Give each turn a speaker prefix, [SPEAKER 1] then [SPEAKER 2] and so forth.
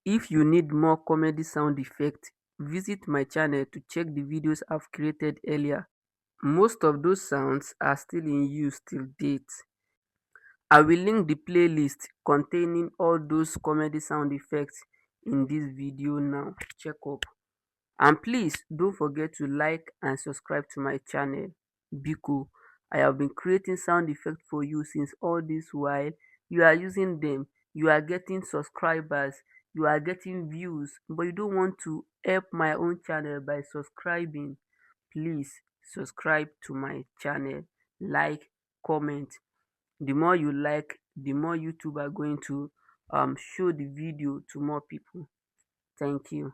[SPEAKER 1] If you need more comedy sound effects, visit my channel to check the videos I've created earlier. Most of those sounds are still in use till date. I will link the playlist containing all those comedy sound effects in this video now. Check up. And please don't forget to like and subscribe to my channel. Biko, I have been creating sound effects for you since all this while. You are using them, you are getting subscribers, you are getting views, but you don't want to help my own channel by subscribing. Please subscribe to my channel, like, comment. The more you like, the more YouTube are going to show the video to more people. Thank you.